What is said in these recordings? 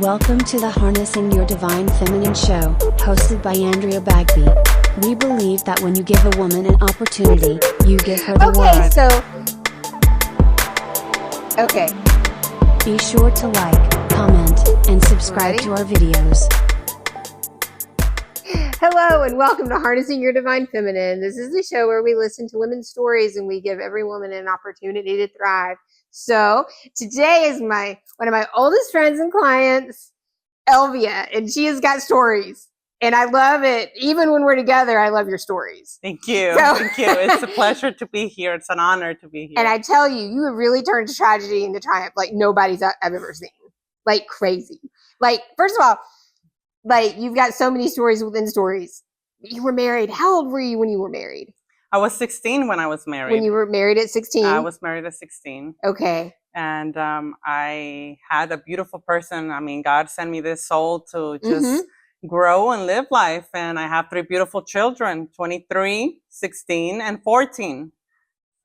Welcome to the Harnessing Your Divine Feminine show, hosted by Andrea Bagby. We believe that when you give a woman an opportunity, you give her the world. Okay. Be sure to like, comment, and subscribe to our videos. Hello and welcome to Harnessing Your Divine Feminine. This is the show where we listen to women's stories and we give every woman an opportunity to thrive. So today is one of my oldest friends and clients, Elvia, and she has got stories. And I love it. Even when we're together, I love your stories. Thank you. Thank you. It's a pleasure to be here. It's an honor to be here. And I tell you, you have really turned tragedy into triumph like nobody's I've ever seen. Like crazy. Like, first of all, like you've got so many stories within stories. You were married. How old were you when you were married? I was 16 when I was married. When you were married at 16? I was married at 16. Okay. And I had a beautiful person. I mean, God sent me this soul to just grow and live life. And I have 3 beautiful children, 23, 16, and 14.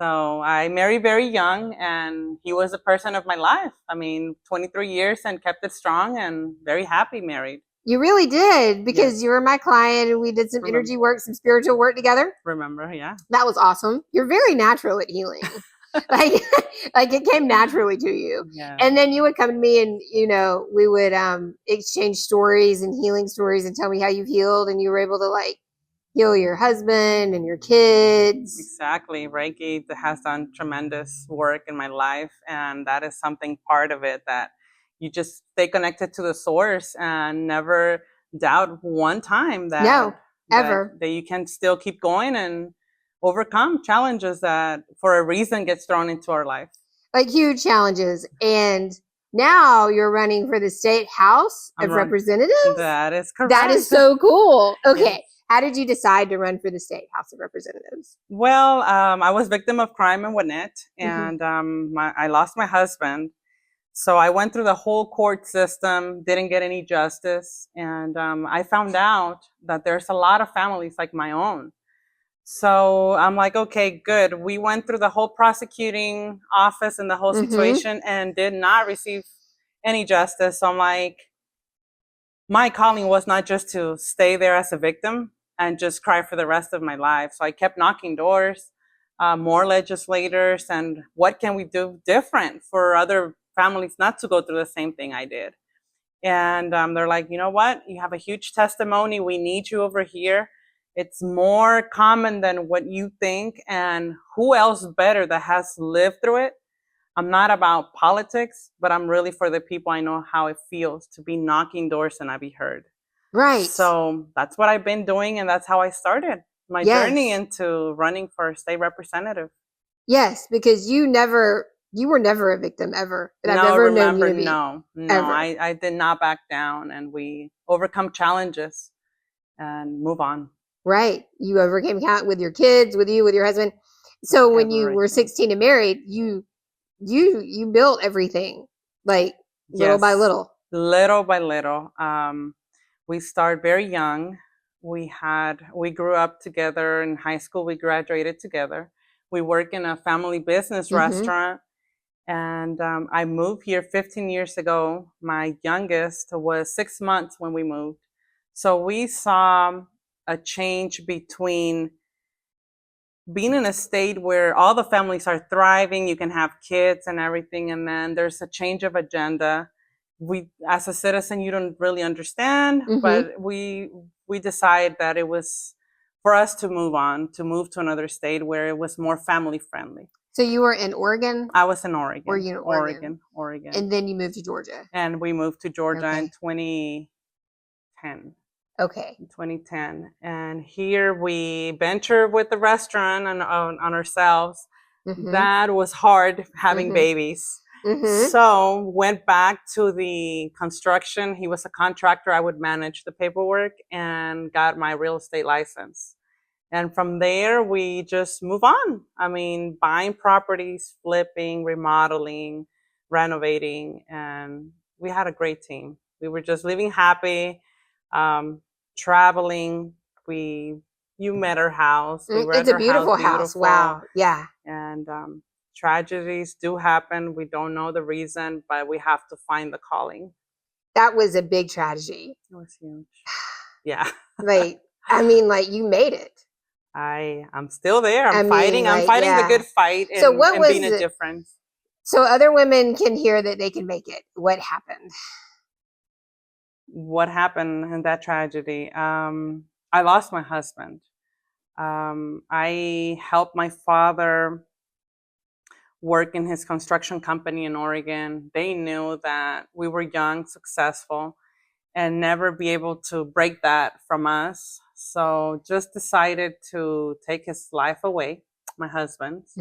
So I married very young, and he was the person of my life. I mean, 23 years and kept it strong and very happy married. You really did, because you were my client and we did some energy work, some spiritual work together. Remember, yeah. That was awesome. You're very natural at healing. like it came naturally to you. Yeah. And then you would come to me and, you know, we would exchange stories and healing stories and tell me how you've healed, and you were able to like heal your husband and your kids. Exactly. Reiki has done tremendous work in my life, and that is something part of it, that you just stay connected to the source and never doubt one time that you can still keep going and overcome challenges that for a reason gets thrown into our life. Like huge challenges. And now you're running for the State House of Representatives? That is correct. That is so cool. Okay. Yes. How did you decide to run for the State House of Representatives? Well, I was victim of crime in Gwinnett, and I lost my husband. So I went through the whole court system, didn't get any justice. And I found out that there's a lot of families like my own. So I'm like, okay, good. We went through the whole prosecuting office and the whole situation and did not receive any justice. So I'm like, my calling was not just to stay there as a victim and just cry for the rest of my life. So I kept knocking doors, more legislators, and what can we do different for other families not to go through the same thing I did. And they're like, you know what? You have a huge testimony. We need you over here. It's more common than what you think. And who else better that has lived through it? I'm not about politics, but I'm really for the people. I know how it feels to be knocking doors and not be heard. Right. So that's what I've been doing. And that's how I started my journey into running for state representative. Yes, because you were never a victim ever. That I've ever known you to be. No, I did not back down, and we overcome challenges and move on. Right. You overcame with your kids, with your husband. So when you were 16 and married, you built everything like little by little. Little by little. We started very young. We grew up together in high school. We graduated together. We work in a family business restaurant. And I moved here 15 years ago. My youngest was 6 months when we moved. So we saw a change between being in a state where all the families are thriving, you can have kids and everything, and then there's a change of agenda. We, as a citizen, you don't really understand, but we decided that it was for us to move to another state where it was more family friendly. So you were in Oregon? I was in Oregon. Were you in Oregon? Oregon. And then you moved to Georgia? And we moved to Georgia in 2010. Okay. In 2010. And here we ventured with the restaurant on ourselves. That was hard, having babies. So went back to the construction. He was a contractor. I would manage the paperwork and got my real estate license. And from there, we just move on. I mean, buying properties, flipping, remodeling, renovating, and we had a great team. We were just living happy, traveling. You met our house. It's a beautiful house. Wow. Yeah. And tragedies do happen. We don't know the reason, but we have to find the calling. that was a big tragedy. It was huge. Yeah. Like, I mean, like, you made it. I'm still there. I'm I mean, fighting. I'm like, fighting the yeah. good fight So and, what and was being a the- difference. So other women can hear that they can make it. What happened? What happened in that tragedy? I lost my husband. I helped my father work in his construction company in Oregon. They knew that we were young, successful, and never be able to break that from us. So just decided to take his life away, my husband's,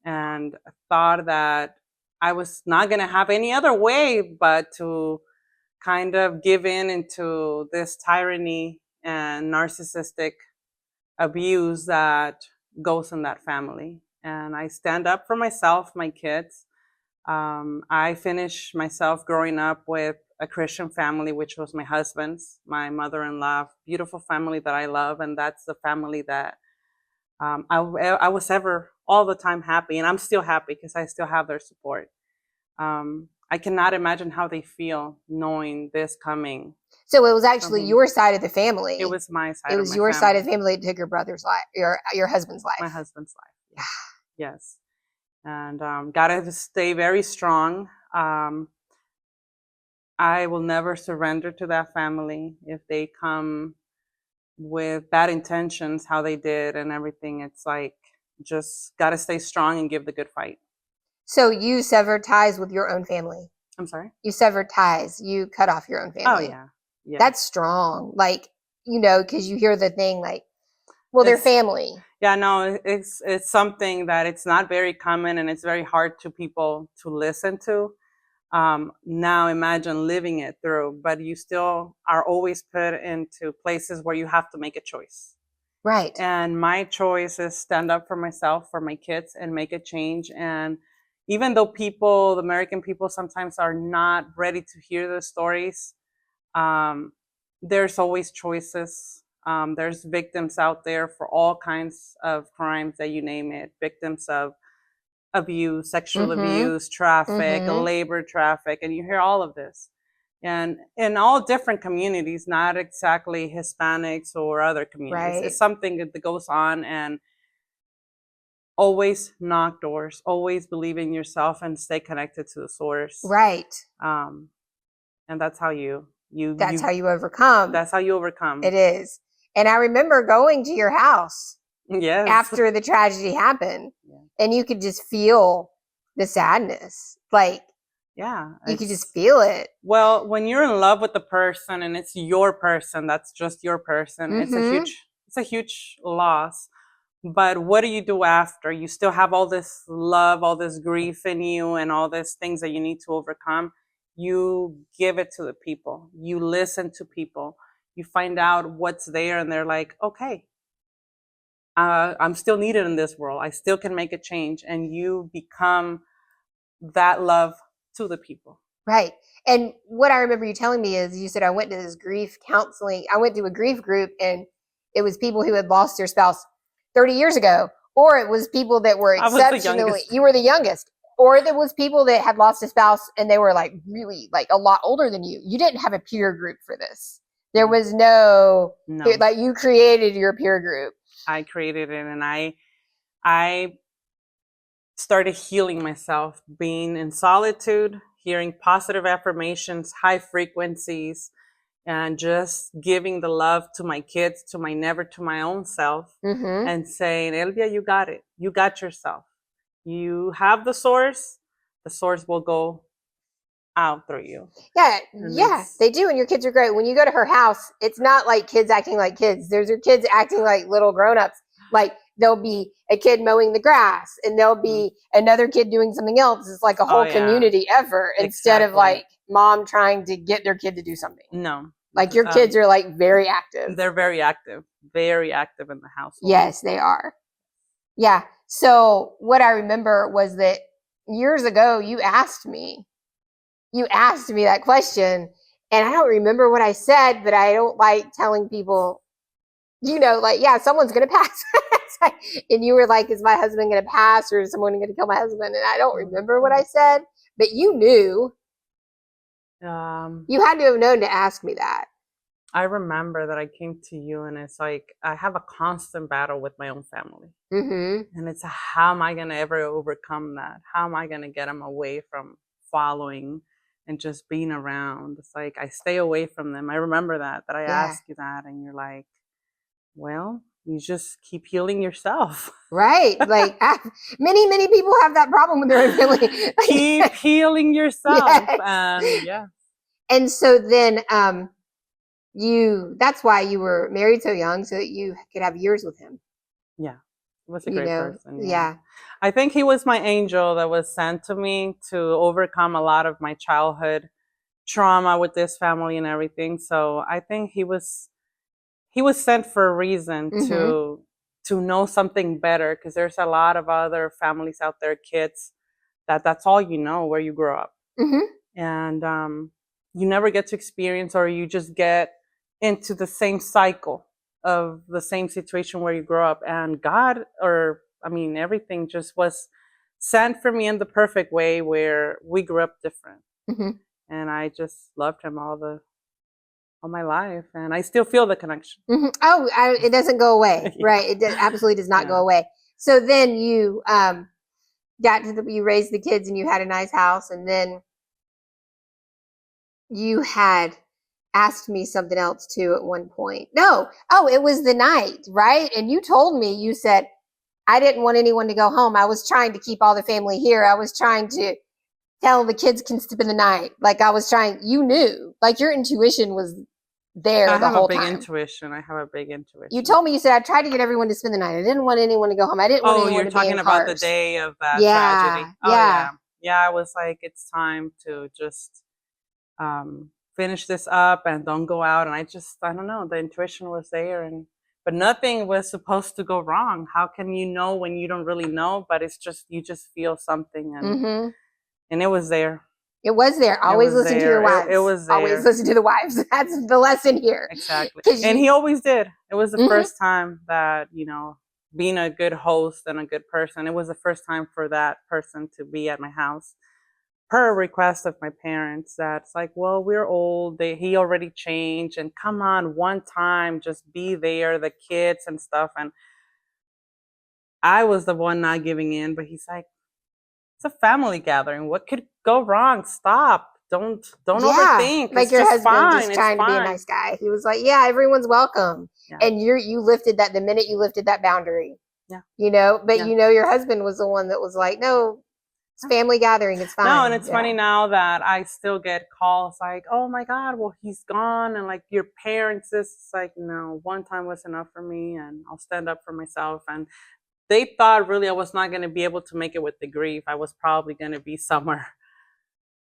and thought that I was not going to have any other way but to kind of give in into this tyranny and narcissistic abuse that goes in that family. And I stand up for myself, my kids. I finished myself growing up with a Christian family, which was my husband's, my mother-in-law, beautiful family that I love. And that's the family that I was ever all the time happy. And I'm still happy because I still have their support. I cannot imagine how they feel knowing this coming. So it was actually your side of the family. It was my side. It was your side of the family that took your brother's life, your husband's life. My husband's life. Yes. And gotta stay very strong. I will never surrender to that family if they come with bad intentions, how they did and everything. It's like, just gotta stay strong and give the good fight. So you severed ties with your own family. I'm sorry? You severed ties. You cut off your own family. Oh, yeah. Yeah. That's strong. Like, you know, because you hear the thing like, well, they're family. Yeah, no, it's something that it's not very common and it's very hard to people to listen to. Now imagine living it through, but you still are always put into places where you have to make a choice. Right. And my choice is stand up for myself, for my kids, and make a change. And even though people, the American people, sometimes are not ready to hear the stories, there's always choices. There's victims out there for all kinds of crimes that you name it. Victims of abuse, sexual abuse, traffic, labor traffic, and you hear all of this. And in all different communities, not exactly Hispanics or other communities. Right. It's something that goes on, and always knock doors, always believe in yourself and stay connected to the source. Right. And that's how that's how you overcome. That's how you overcome. It is. And I remember going to your house after the tragedy happened, and you could just feel the sadness. Like, you could just feel it. Well, when you're in love with the person and it's your person, that's just your person. It's a huge loss. But what do you do after? You still have all this love, all this grief in you, and all these things that you need to overcome. You give it to the people. You listen to people. You find out what's there, and they're like, okay, I'm still needed in this world. I still can make a change. And you become that love to the people. Right. And what I remember you telling me is you said, I went to this grief counseling. I went to a grief group, and it was people who had lost their spouse 30 years ago, or it was people that were exceptionally, you were the youngest, or there was people that had lost a spouse and they were like really like a lot older than you. You didn't have a peer group for this. There was no. Like, you created your peer group. I created it, and I started healing myself, being in solitude, hearing positive affirmations, high frequencies, and just giving the love to my kids, to my own self, and saying, Elvia, you got it. You got yourself. You have the source will go out through you. Yeah, they do. And your kids are great. When you go to her house, it's not like kids acting like kids. There's your kids acting like little grown-ups. Like, there'll be a kid mowing the grass, and there'll be another kid doing something else. It's like a whole community effort instead of like mom trying to get their kid to do something. No. Like, your kids are like very active. They're very active in the household. Yes, they are. Yeah. So what I remember was that years ago, you asked me that question, and I don't remember what I said, but I don't like telling people, like, yeah, someone's going to pass. And you were like, is my husband going to pass, or is someone going to kill my husband? And I don't remember what I said, but you knew. You had to have known to ask me that. I remember that I came to you, and it's like I have a constant battle with my own family. Mm-hmm. And it's how am I going to ever overcome that? How am I going to get them away from following and just being around? It's like I stay away from them. I remember that I asked you that, and you're like, well, you just keep healing yourself. Right. Like many people have that problem with their own family. Keep healing yourself. Yes. And yeah. And so then that's why you were married so young, so that you could have years with him. Yeah. He was a great person. Yeah. I think he was my angel that was sent to me to overcome a lot of my childhood trauma with this family and everything. So I think he was sent for a reason to know something better, because there's a lot of other families out there, kids, that's all you know where you grow up. And you never get to experience, or you just get into the same cycle of the same situation where you grow up. And God, everything just was sent for me in the perfect way, where we grew up different. And I just loved him all my life, and I still feel the connection. Oh, it doesn't go away. Right. It absolutely does not go away. So then you you raised the kids, and you had a nice house, and then you had asked me something else too at one point. It was the night, right? And you told me, you said, I didn't want anyone to go home. I was trying to keep all the family here. I was trying to tell the kids can spend the night. Like you knew, like your intuition was there the whole time. I have a big intuition. You told me, you said, I tried to get everyone to spend the night. I didn't want anyone to go home. I didn't want anyone to be in cars. Oh, you're talking about the day of that tragedy. Yeah. Yeah, I was like, it's time to just finish this up and don't go out. And I don't know, the intuition was there, but nothing was supposed to go wrong. How can you know when you don't really know? But it's just, you just feel something, and it was there. It was there. Always listen to your wives. It was there. Always listen to the wives. That's the lesson here. Exactly. And he always did. It was the first time that, being a good host and a good person, it was the first time for that person to be at my house per request of my parents. That's like, well, we're old. He already changed, and come on, one time, just be there, the kids and stuff. And I was the one not giving in, but he's like, it's a family gathering. What could go wrong? Stop. Don't overthink. Like your husband just trying to be a nice guy. He was like, yeah, everyone's welcome. Yeah. And you lifted that the minute you lifted that boundary. Yeah. But your husband was the one that was like, no, it's family gathering. It's fine. No, and it's funny now that I still get calls like, oh my God, well, he's gone. And like your parents, it's like, no, one time was enough for me, and I'll stand up for myself. And they thought really I was not going to be able to make it with the grief. I was probably going to be somewhere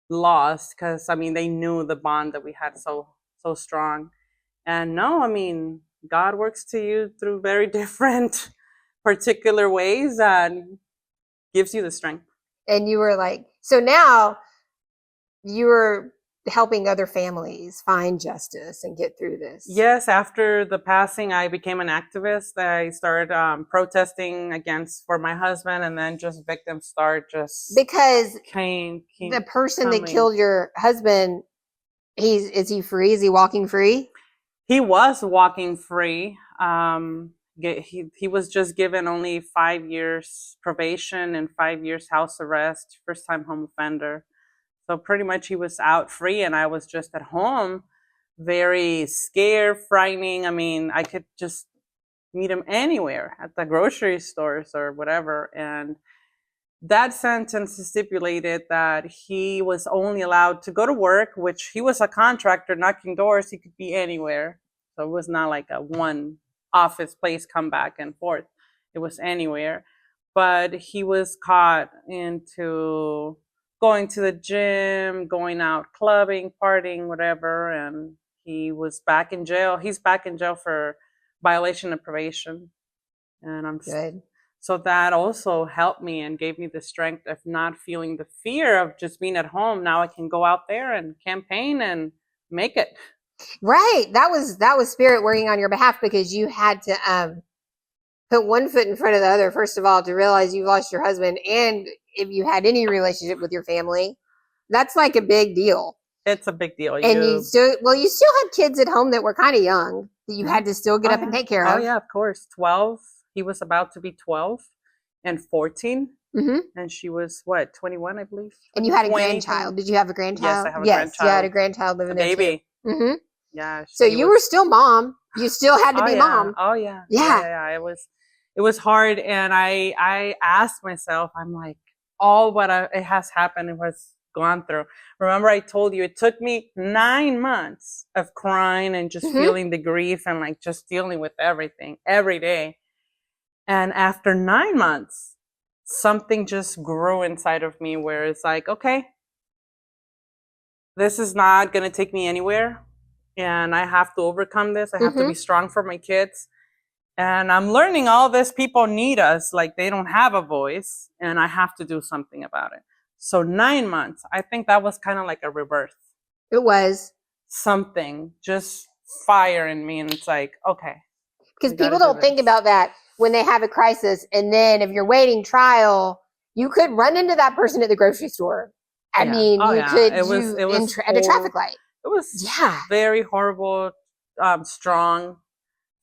lost, because they knew the bond that we had so strong. And no, God works to you through very different particular ways and gives you the strength. And you were like, so now you were helping other families find justice and get through this. Yes, after the passing, I became an activist. I started protesting for my husband, and then just victims start just because the person that killed your husband, is he free? Is he walking free? He was walking free. He was just given only 5 years probation and 5 years house arrest, first time home offender. So pretty much he was out free, and I was just at home, very scared, frightening. I could just meet him anywhere, at the grocery stores or whatever. And that sentence stipulated that he was only allowed to go to work, which he was a contractor knocking doors. He could be anywhere. So it was not like a one office place, come back and forth. It was anywhere. But he was caught into going to the gym, going out clubbing, partying, whatever, and he was back in jail. He's back in jail for violation of probation. And I'm good. So that also helped me and gave me the strength of not feeling the fear of just being at home. Now I can go out there and campaign and make it. Right. That was spirit working on your behalf, because you had to put one foot in front of the other, first of all, to realize you lost your husband, and if you had any relationship with your family, that's like a big deal. It's a big deal. And you still had kids at home that were kind of young that you had to still get up and take care of. Oh yeah, of course. 12. He was about to be 12 and 14. And she was what, 21, I believe. And you had a grandchild. Did you have a grandchild? Yes, I have a grandchild. You had a grandchild living there baby. Too. Yeah. So you were still mom. You still had to be mom. Oh yeah. Yeah. It was hard, and I asked myself, I'm like, all what it has happened, it was gone through. Remember, I told you it took me 9 months of crying and just feeling the grief and like just dealing with everything every day. And after 9 months, something just grew inside of me where it's like, okay, this is not going to take me anywhere. And I have to overcome this. I have to be strong for my kids. And I'm learning all this. People need us. Like, they don't have a voice, and I have to do something about it. So 9 months, I think that was kind of like a rebirth. It was. Something, just fire in me. And it's like, okay. Because people don't think about that when they have a crisis. And then if you're waiting trial, you could run into that person at the grocery store. I mean, you could at a traffic light. It was very horrible, strong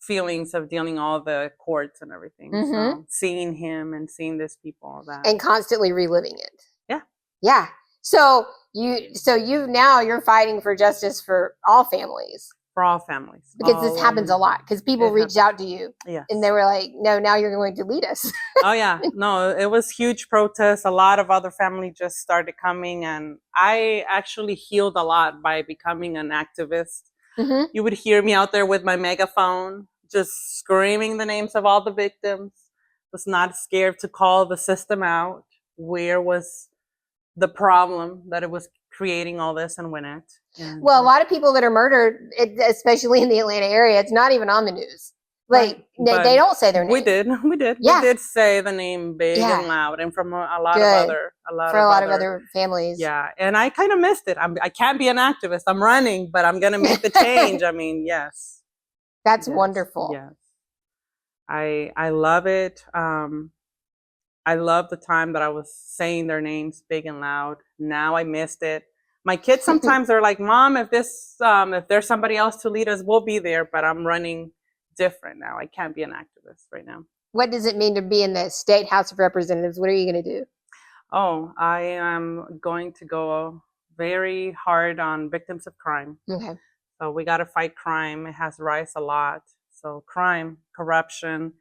feelings of dealing all the courts and everything. So seeing him and seeing these people, all that. And constantly reliving it. Yeah. Yeah. So you're fighting for justice for all families. For all families. Because this happens a lot. Because people reached out to you. Yes. And they were like, no, now you're going to lead us. Oh, yeah. No, it was huge protests. A lot of other families just started coming. And I actually healed a lot by becoming an activist. You would hear me out there with my megaphone, just screaming the names of all the victims. Was not scared to call the system out. Where was the problem that it was creating all this and when it? And, well, a lot of people that are murdered, especially in the Atlanta area, it's not even on the news. Like, they don't say their name. We did. Yeah. We did say the name big and loud, and from a lot of other families. Yeah, and I kind of missed it. I can't be an activist. I'm running, but I'm going to make the change. I mean, yes. That's wonderful. Yes. I love it. I love the time that I was saying their names big and loud. Now I missed it. My kids sometimes are like, Mom, if there's somebody else to lead us, we'll be there. But I'm running different now. I can't be an activist right now. What does it mean to be in the State House of Representatives? What are you going to do? Oh, I am going to go very hard on victims of crime. Okay. So we got to fight crime. It has rise a lot. So crime, corruption,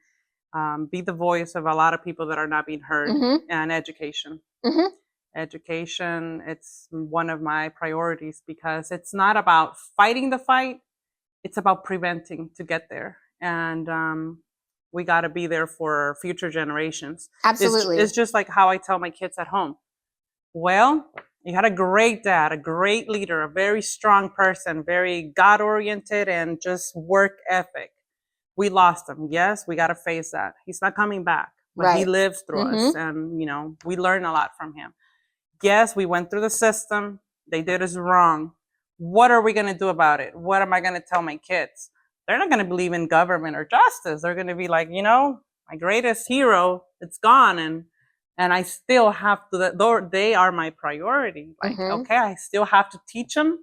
be the voice of a lot of people that are not being heard, and education. Education, it's one of my priorities because it's not about fighting the fight. It's about preventing to get there. And we got to be there for future generations. Absolutely. It's just like how I tell my kids at home. Well, you had a great dad, a great leader, a very strong person, very God-oriented and just work ethic. We lost him. Yes, we got to face that. He's not coming back. But he lives through us. And, we learn a lot from him. Yes, we went through the system. They did us wrong. What are we going to do about it? What am I going to tell my kids? They're not going to believe in government or justice. They're going to be like, my greatest hero, it's gone. And I still have to, they are my priority. Like, okay, I still have to teach them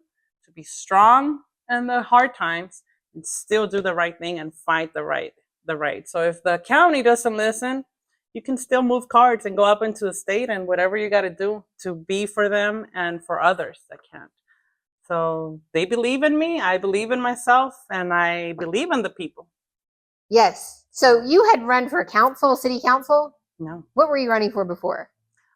to be strong in the hard times and still do the right thing and fight the right. So if the county doesn't listen, you can still move cards and go up into the state and whatever you got to do to be for them and for others that can't. So they believe in me. I believe in myself, and I believe in the people. Yes. So you had run for city council? No. What were you running for before?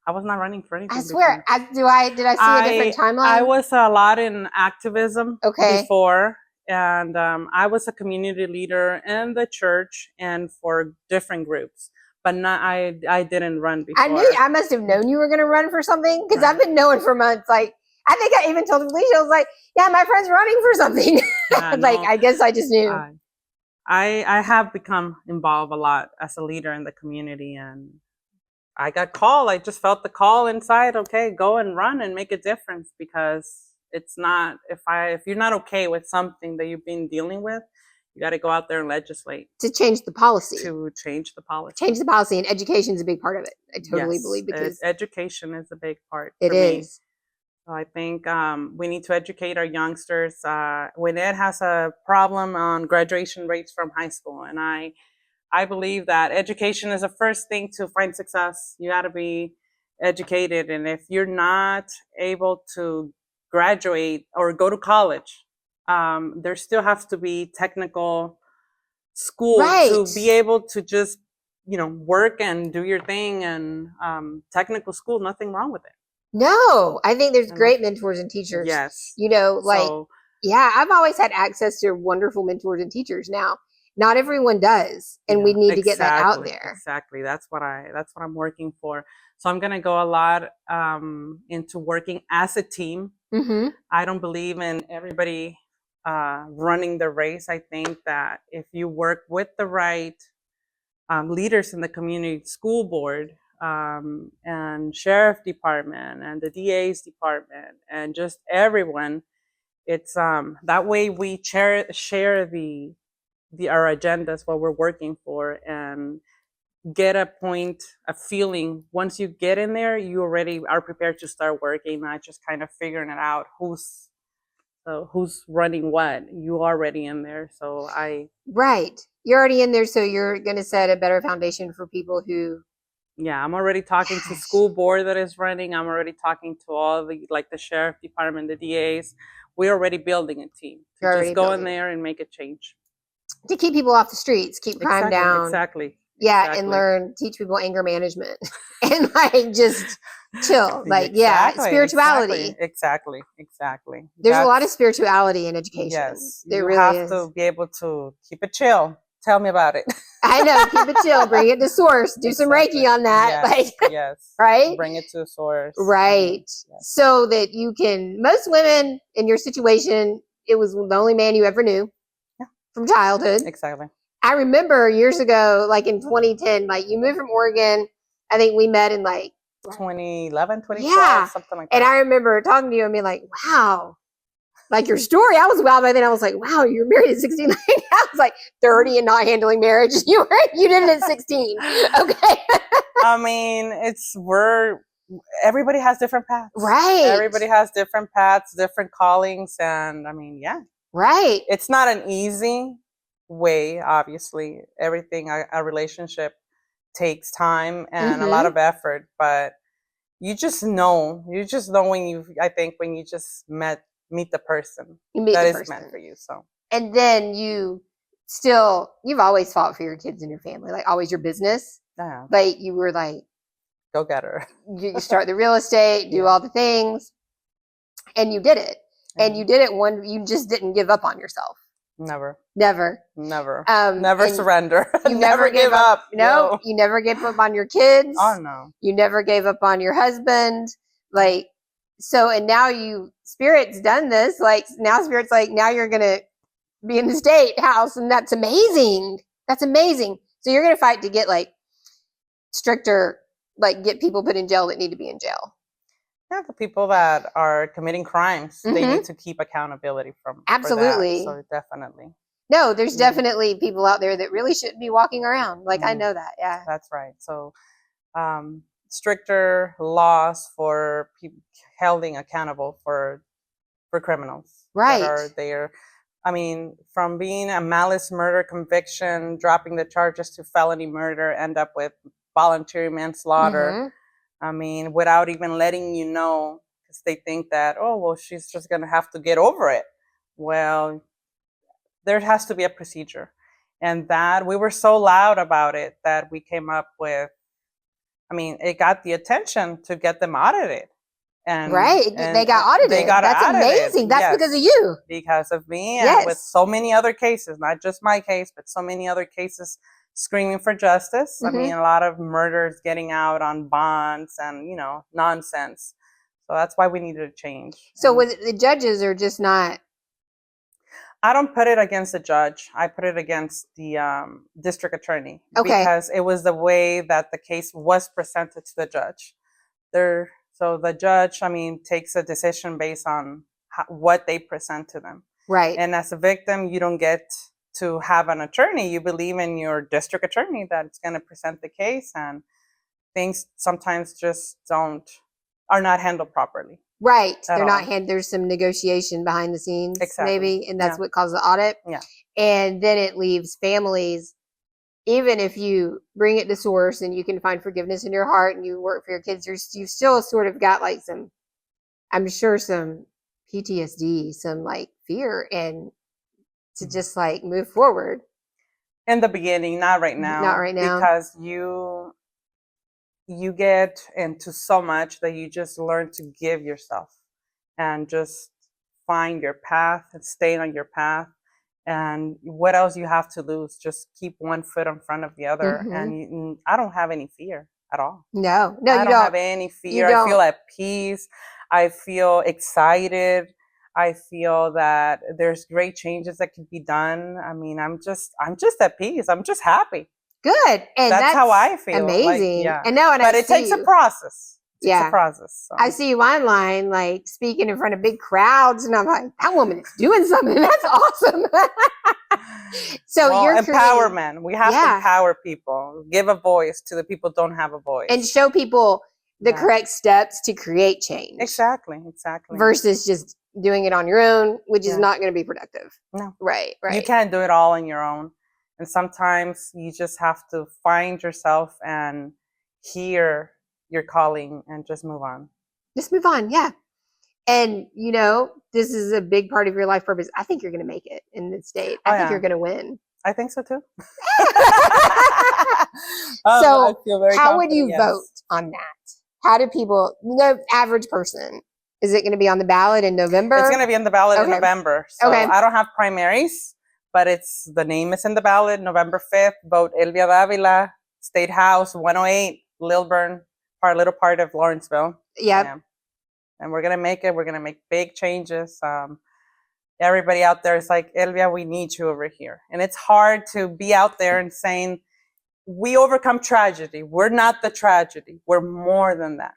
I was not running for anything. I swear. Did I see a different timeline? I was a lot in activism before. And I was a community leader in the church and for different groups. But I didn't run before. I must have known you were going to run for something because I've been knowing for months. Like, I think I even told Felicia, I was like, yeah, my friend's running for something. I guess I just knew. I have become involved a lot as a leader in the community, and I got called. I just felt the call inside. Okay, go and run and make a difference, because it's not, if you're not okay with something that you've been dealing with, you got to go out there and legislate. To change the policy. Change the policy, and education is a big part of it. I totally believe, because education is a big part. It is. So I think we need to educate our youngsters. Gwinnett has a problem on graduation rates from high school, and I believe that education is the first thing to find success. You got to be educated, and if you're not able to graduate or go to college, there still has to be technical school to be able to just work and do your thing, and technical school, nothing wrong with it. No, I think there's great mentors and teachers. Yes. Yeah, I've always had access to wonderful mentors and teachers. Now, not everyone does, and we need to get that out there. Exactly. That's what I'm working for. So I'm going to go a lot into working as a team. Mm-hmm. I don't believe in everybody running the race. I think that if you work with the right leaders in the community, school board, and sheriff department and the DA's department and just everyone, it's that way we share our agendas, what we're working for, and get a feeling. Once you get in there, you already are prepared to start working, not just kind of figuring it out who's running what. You already in there. So you're already in there, so you're going to set a better foundation for people who. Yeah, I'm already talking to school board that is running. I'm already talking to all the sheriff department, the DAs. We're already building a team to just go in there and make a change. To keep people off the streets, keep crime down. Exactly. Yeah, and teach people anger management and just chill. Spirituality. Exactly. There's a lot of spirituality in education. Yes, there you really have is. to be able to keep it chill. Tell me about it. I know, keep it chill. Bring it to source. Do some Reiki on that. Yes. Right? Bring it to source. Right. Yes. So that you can, most women in your situation, it was the only man you ever knew from childhood. Exactly. I remember years ago, in 2010, you moved from Oregon. I think we met in 2011, 2012, something like that. And I remember talking to you and being like, wow. Your story, I was wild by then. I was like, wow, you were married at 69. I was 30 and not handling marriage. You did it at 16. Okay. I mean, everybody has different paths. Right. Everybody has different paths, different callings. And I mean, Right. It's not an easy way, obviously. Everything, a relationship takes time and a lot of effort, but you just know when you just meet the person that is meant for you. So, and then you've always fought for your kids and your family, always your business. Yeah. You were go get her. You start the real estate, do all the things, and you did it. And you did it you just didn't give up on yourself. Never. Never Surrender. You never gave up. No, you never gave up on your kids. Oh no. You never gave up on your husband. And now Spirit's done this. Now Spirit's now you're going to be in the state house, and that's amazing. That's amazing. So you're going to fight to get stricter, get people put in jail that need to be in jail. Yeah, the people that are committing crimes, they need to keep accountability from. Absolutely. So definitely. No, there's definitely people out there that really shouldn't be walking around. I know that. Yeah. That's right. So, stricter laws for people holding accountable for criminals. Right. That are there. I mean, from being a malice murder conviction, dropping the charges to felony murder, end up with voluntary manslaughter. I mean, without even letting you know, because they think that, she's just going to have to get over it. Well, there has to be a procedure. And that we were so loud about it that we came up with, it got the attention to get them audited. And they got audited. That's amazing. That's because of you. Because of me, and with so many other cases, not just my case, but so many other cases screaming for justice. I mean, a lot of murders getting out on bonds and, nonsense. So that's why we needed a change. So the judges are just not. I don't put it against the judge. I put it against the district attorney. Okay. Because it was the way that the case was presented to the judge. So the judge, takes a decision based on what they present to them. Right. And as a victim, you don't get to have an attorney. You believe in your district attorney that it's going to present the case, and things sometimes just are not handled properly. Right. At They're not all. there's some negotiation behind the scenes, Exactly. maybe, and that's Yeah. what caused the audit. Yeah. And then it leaves families, even if you bring it to source and you can find forgiveness in your heart and you work for your kids, you've still sort of got like some, I'm sure, some PTSD, some like fear, and to just like move forward. In the beginning, not right now. Not right now. Because you get into so much that you just learn to give yourself and just find your path and stay on your path. And what else you have to lose? Just keep one foot in front of the other. And I don't have any fear at all. No, I you don't have any fear. I feel at peace. I feel excited. I feel that there's great changes that can be done. I mean, I'm just at peace. I'm just happy. Good. And that's how I feel. Amazing. Like, yeah. And no, and but it takes a process. It takes a process. So. I see you online, like speaking in front of big crowds, and I'm like, that woman is doing something. That's awesome. So you're empowerment. We have to empower people, give a voice to the people who don't have a voice, and show people the correct steps to create change. Exactly. Versus just doing it on your own, which is not going to be productive. No. Right. You can't do it all on your own. And sometimes you just have to find yourself and hear your calling and just move on. Just move on. Yeah. And, you know, this is a big part of your life purpose. I think you're going to make it in the state. I think you're going to win. I think so too. So how would you vote on that? How do people, the average person, is it going to be on the ballot in November? It's going to be on the ballot in November. So I don't have primaries, but the name is in the ballot, November 5th. Vote Elvia Davila, State House, 108, Lilburn, little part of Lawrenceville. Yep. Yeah. And we're going to make it. We're going to make big changes. Everybody out there is like, Elvia, we need you over here. And it's hard to be out there and saying, we overcome tragedy. We're not the tragedy. We're more than that.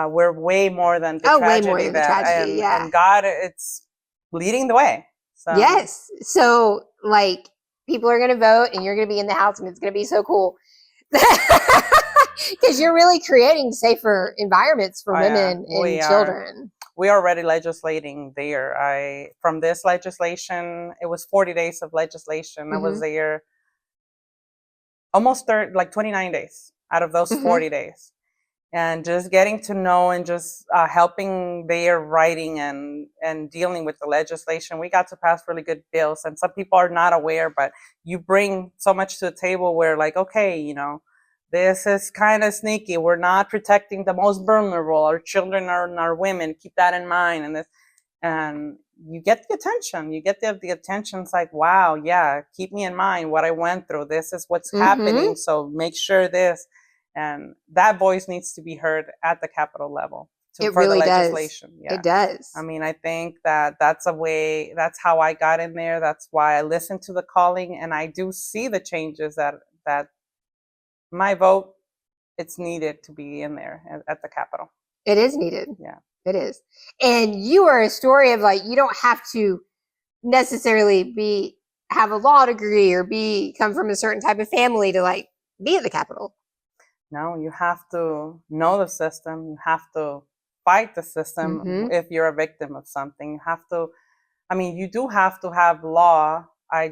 We're way more than the tragedy. Way more than the tragedy, and God, it's leading the way. So. Yes. So, like, people are going to vote, and you're going to be in the house, and it's going to be so cool. Because you're really creating safer environments for women and children. We are already legislating there. From this legislation, it was 40 days of legislation. I was there almost 29 days out of those 40 days. And just getting to know and just helping their writing and dealing with the legislation, we got to pass really good bills. And some people are not aware, but you bring so much to the table where, like, okay, you know, this is kind of sneaky. We're not protecting the most vulnerable. Our children and our women. Keep that in mind. And you get the attention. You get the attention. It's like, wow, yeah, keep me in mind what I went through. This is what's happening. So make sure this. And that voice needs to be heard at the Capitol level for the legislation. Yeah. It does. I mean, I think that's a way, that's how I got in there. That's why I listened to the calling, and I do see the changes that my vote, it's needed to be in there at the Capitol. It is needed. Yeah. It is. And you are a story of, like, you don't have to necessarily have a law degree or come from a certain type of family to, like, be at the Capitol. No, you have to know the system. You have to fight the system. If you're a victim of something, you have to, I mean, you do have to have law. I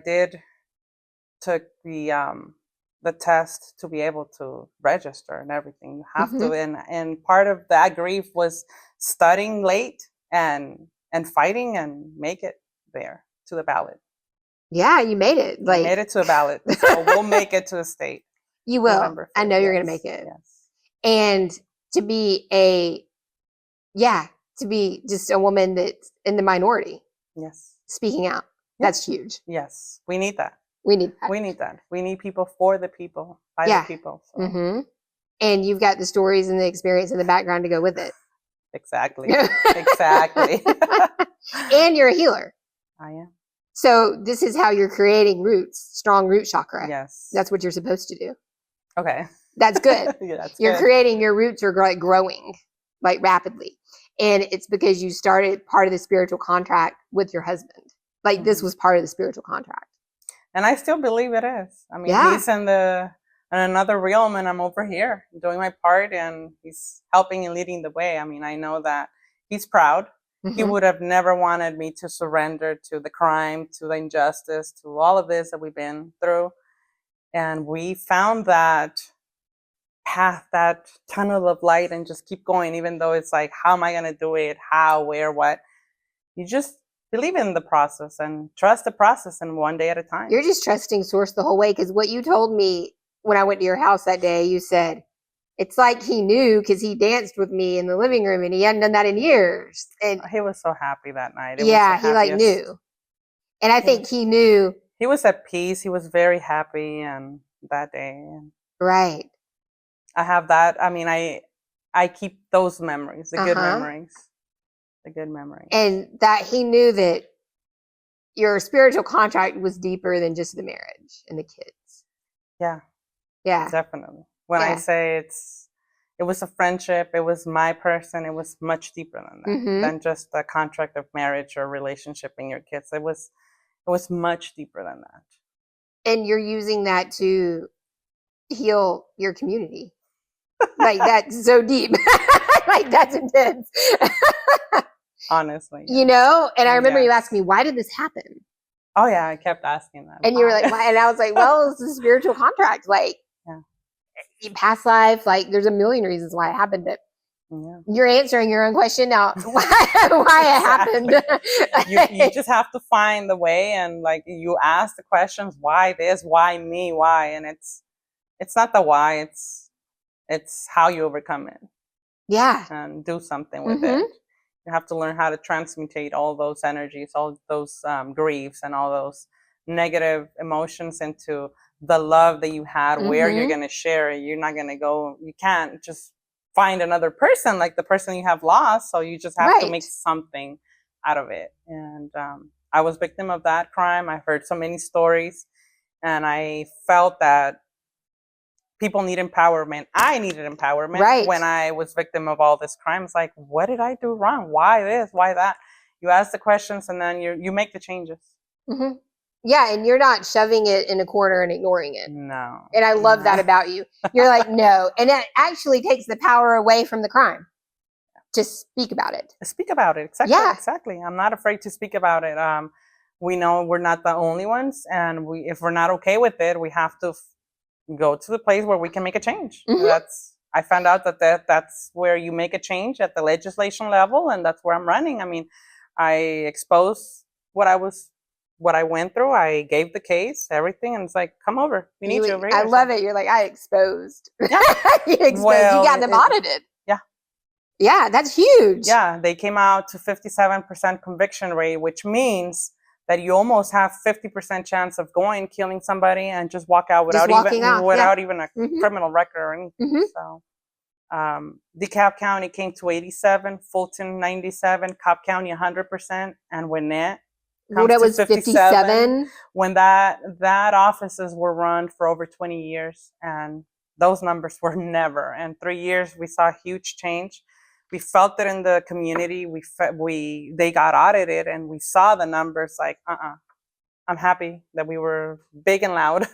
took the test to be able to register and everything. You have to, and part of that grief was studying late and fighting and make it there to the ballot. Yeah, you made it. Like, made it to the ballot. So we'll make it to the state. You will. I know you're going to make it. Yes. And to be just a woman that's in the minority. Yes. Speaking out. That's huge. Yes. We need that. We need that. We need people for the people, by the people. So. And you've got the stories and the experience and the background to go with it. Exactly. Exactly. And you're a healer. I am. So this is how you're creating roots, strong root chakra. Yes. That's what you're supposed to do. Okay. That's good. You're good. creating, your roots are growing, like, rapidly. And it's because you started part of the spiritual contract with your husband. Like, this was part of the spiritual contract. And I still believe it is. I mean, he's in another realm, and I'm over here doing my part, and he's helping and leading the way. I mean, I know that he's proud. He Mhm. would have never wanted me to surrender to the crime, to the injustice, to all of this that we've been through. And we found that path, that tunnel of light, and just keep going, even though it's like, how am I going to do it? How, where, what? You just believe in the process and trust the process, and one day at a time. You're just trusting source the whole way, because what you told me when I went to your house that day, you said, it's like he knew because he danced with me in the living room and he hadn't done that in years. And He was so happy that night. It yeah, was the he like happiest. knew. And I think he knew. He was at peace. He was very happy, and that day. Right. I have that. I mean, I keep those memories, the good memories, the good memories. And that he knew that your spiritual contract was deeper than just the marriage and the kids. Yeah. Yeah. Definitely. When I say it was a friendship, it was my person, it was much deeper than that, than just a contract of marriage or relationship and your kids. It was much deeper than that. And you're using that to heal your community. Like, that's so deep. Like, that's intense. Honestly. You know? And I remember you asking me, why did this happen? Oh yeah, I kept asking that. And you were like, why? And I was like, well, it's a spiritual contract. Like, past life, like, there's a million reasons why it happened. But you're answering your own question now. Why it happened? You just have to find the way, and like, you ask the questions, why this, why me, why? And it's not the why, it's how you overcome it. Yeah. And do something with it. You have to learn how to transmutate all those energies, all those griefs, and all those negative emotions into the love that you had, where you're going to share it. You're not going to go, you can't just find another person like the person you have lost. So you just have to make something out of it. And I was victim of that crime. I heard so many stories, and I felt that people need empowerment. I needed empowerment when I was victim of all this crime. It's like, what did I do wrong? Why this? Why that? You ask the questions, and then you make the changes. Yeah, and you're not shoving it in a corner and ignoring it. No. And I love that about you. You're like, no. And it actually takes the power away from the crime to speak about it. Speak about it. Exactly. Yeah. Exactly. I'm not afraid to speak about it. We know we're not the only ones. And if we're not okay with it, we have to go to the place where we can make a change. I found out that's where you make a change, at the legislation level. And that's where I'm running. I mean, I exposed what I went through. I gave the case, everything, and it's like, come over. We need you over here. I love it. You're like, I exposed. Yeah. You got them audited. Yeah. Yeah, that's huge. Yeah, they came out to 57% conviction rate, which means that you almost have 50% chance of killing somebody and just walk out without even a criminal record or anything. So DeKalb County came to 87, Fulton 97, Cobb County 100%, and Gwinnett that was 57 when that offices were run for over 20 years, and those numbers were never. In 3 years, we saw a huge change. We felt it in the community. They got audited, and we saw the numbers. Like, I'm happy that we were big and loud.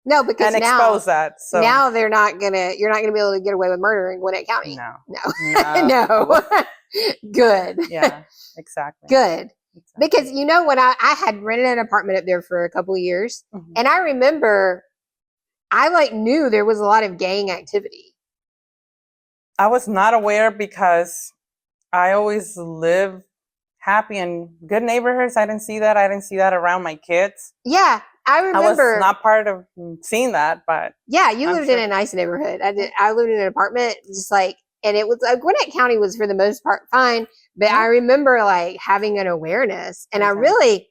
No, because and expose that. So now you're not gonna be able to get away with murder in Gwinnett County. No. Good. Yeah, exactly. Good. Exactly. Because, when I had rented an apartment up there for a couple of years, and I remember I knew there was a lot of gang activity. I was not aware because I always live happy in good neighborhoods. I didn't see that. I didn't see that around my kids. Yeah, I remember. I was not part of seeing that, but yeah, you lived in a nice neighborhood. I lived in an apartment, and it was Gwinnett County was for the most part fine. But I remember having an awareness, and I really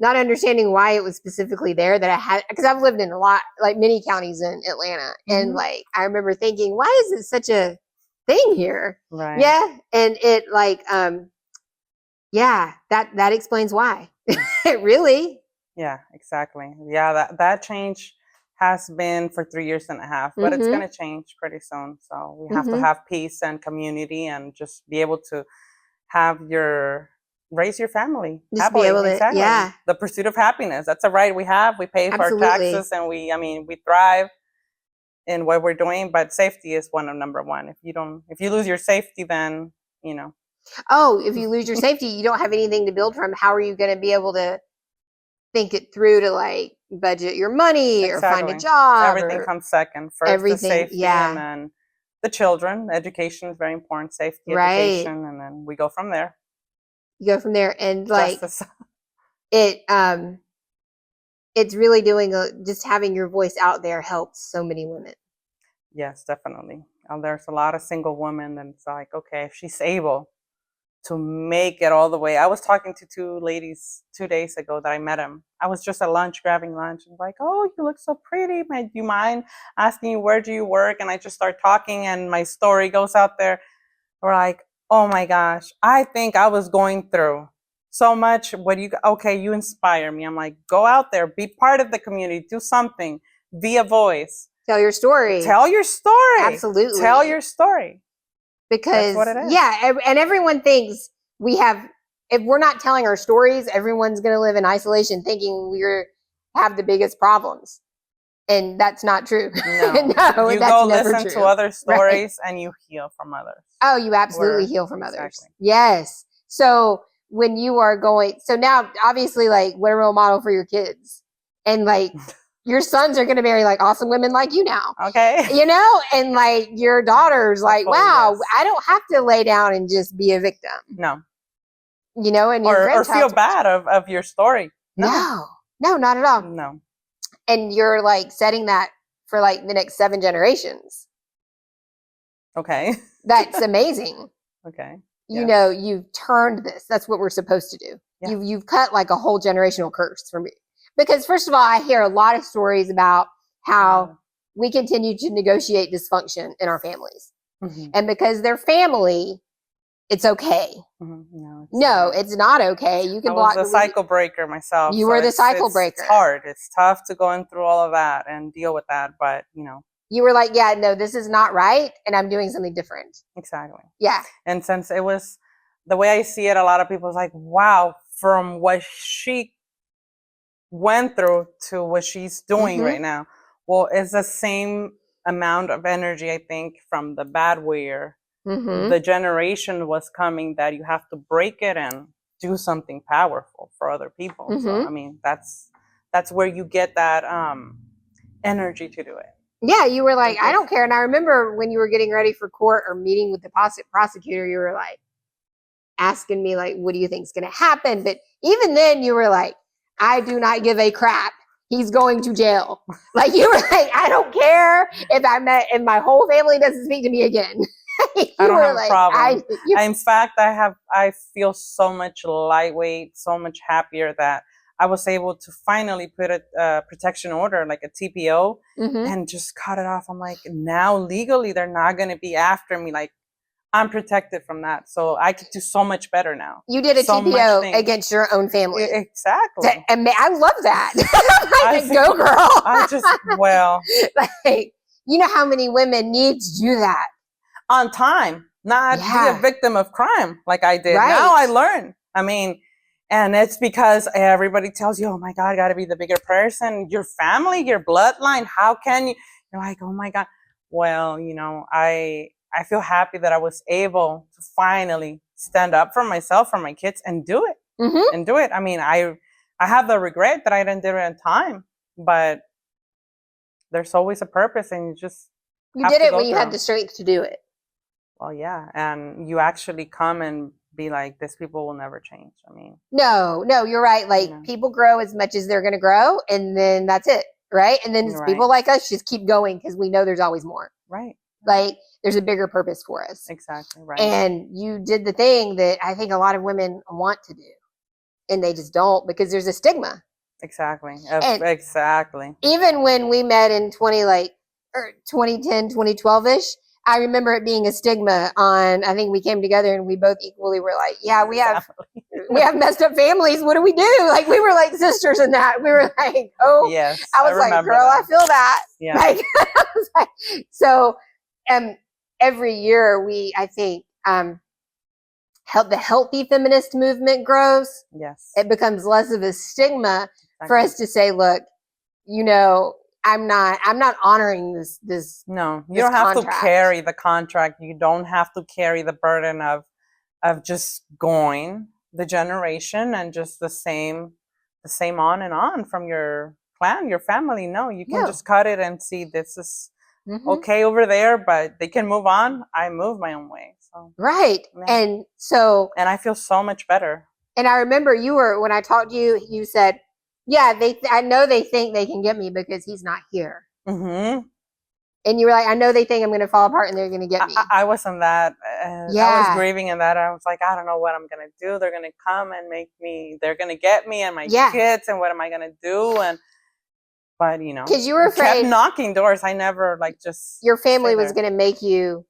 not understanding why it was specifically there that I had, because I've lived in a lot, many counties in Atlanta, and I remember thinking, why is it such a thing here? Right. Yeah, and it that explains why. Really. Yeah, exactly. Yeah, that change has been for 3.5 years, but it's going to change pretty soon. So we have to have peace and community, and just be able to raise your family. Just happily. Be able to, the pursuit of happiness. That's a right we have. We pay for our taxes, and we thrive in what we're doing, but safety is number one. If you lose your safety, then, Oh, if you lose your safety, you don't have anything to build from. How are you going to be able to think it through to like budget your money or find a job? Everything comes second. First everything, the safety, yeah. and then the children. Education is very important. Safety, Right. education, and then we go from there. You go from there, and like Justice. it's really doing just having your voice out there helps so many women. Yes, definitely. There's a lot of single women, and it's like, okay, if she's able to make it all the way. I was talking to two ladies 2 days ago that I met them. I was just at lunch, grabbing lunch, and like, oh, you look so pretty. Do you mind asking you, where do you work? And I just start talking, and my story goes out there. We're like, oh my gosh, I think I was going through so much. You inspire me. I'm like, go out there, be part of the community, do something, be a voice. Tell your story. Tell your story. Absolutely. Tell your story. Because, that's what it is. Yeah, and everyone thinks if we're not telling our stories, everyone's going to live in isolation thinking we have the biggest problems. And that's not true. No, no, you that's go never listen true. to other stories, right. and you heal from others. Oh, you absolutely heal from others. Exactly. Yes. So when you are so now obviously like what a role model for your kids, and like your sons are going to marry like awesome women like you now. Okay. And like your daughter's like, wow, yes. I don't have to lay down and just be a victim. No. And or feel bad of your story. No, not at all. No. And you're like setting that for like the next 7 generations. Okay. That's amazing. Okay. You've turned this. That's what we're supposed to do. Yeah. You've cut like a whole generational curse for me. Because first of all, I hear a lot of stories about how we continue to negotiate dysfunction in our families. Mm-hmm. And because they're family, it's okay. Mm-hmm. No, it's not okay. You can block. I was the cycle breaker myself. You were the cycle breaker. It's hard. It's tough to go in through all of that and deal with that. But, you were like, yeah, no, this is not right. And I'm doing something different. Exactly. Yeah. And since it was the way I see it, a lot of people is like, wow, from what she went through to what she's doing right now. Well, it's the same amount of energy, I think, from the bad where the generation was coming that you have to break it and do something powerful for other people. So, I mean, that's where you get that energy to do it. Yeah, you were like, I don't care. And I remember when you were getting ready for court or meeting with the prosecutor, you were like asking me like, what do you think is going to happen? But even then you were like, I do not give a crap. He's going to jail. Like you were like, I don't care if my whole family doesn't speak to me again. I don't have a problem. In fact, I feel so much lightweight, so much happier that I was able to finally put a protection order, like a TPO, and just cut it off. I'm like, now legally, they're not going to be after me. Like, I'm protected from that. So I could do so much better now. You did a TPO against your own family. Exactly. And I love that. Like, go girl. Like, you know how many women need to do that? On time, not be a victim of crime like I did. Right. Now I learn. I mean, and it's because everybody tells you, oh my God, got to be the bigger person, your family, your bloodline. How can you? You're like, oh my God. Well, I feel happy that I was able to finally stand up for myself, for my kids, and do it. And do it. I mean, I have the regret that I didn't do it in time, but there's always a purpose, and you did it when you had the strength to do it. Well, yeah, and you actually come and be like, these people will never change. I mean, no, you're right. Like people grow as much as they're going to grow, and then that's it, right? And then people like us just keep going because we know there's always more. Right. Like there's a bigger purpose for us. Exactly. Right. And you did the thing that I think a lot of women want to do, and they just don't because there's a stigma. Exactly. Exactly. Even when we met in 2010, 2012-ish, I remember it being a stigma I think we came together and we both equally were like, yeah, we have messed up families. What do we do? Like we were like sisters in that. We were like, oh, yes. I was like, girl, that. I feel that. Yeah. Like, I was like, so every year I think, the healthy feminist movement grows. Yes. It becomes less of a stigma for us to say, look, I'm not honoring this. No, you don't have to carry the contract. You don't have to carry the burden of of just going the generation and just the same on and on from your clan, your family. No, you can just cut it and see this is okay over there, but they can move on. I move my own way. So Right. yeah. And I feel so much better. And I remember when I talked to you, you said, yeah, I know they think they can get me because he's not here. Mm-hmm. And you were like, I know they think I'm going to fall apart and they're going to get me. I wasn't that. I was grieving in that. I was like, I don't know what I'm going to do. They're going to come and they're going to get me and my kids. And what am I going to do? But because you were afraid, kept knocking doors. I never your family was going to make you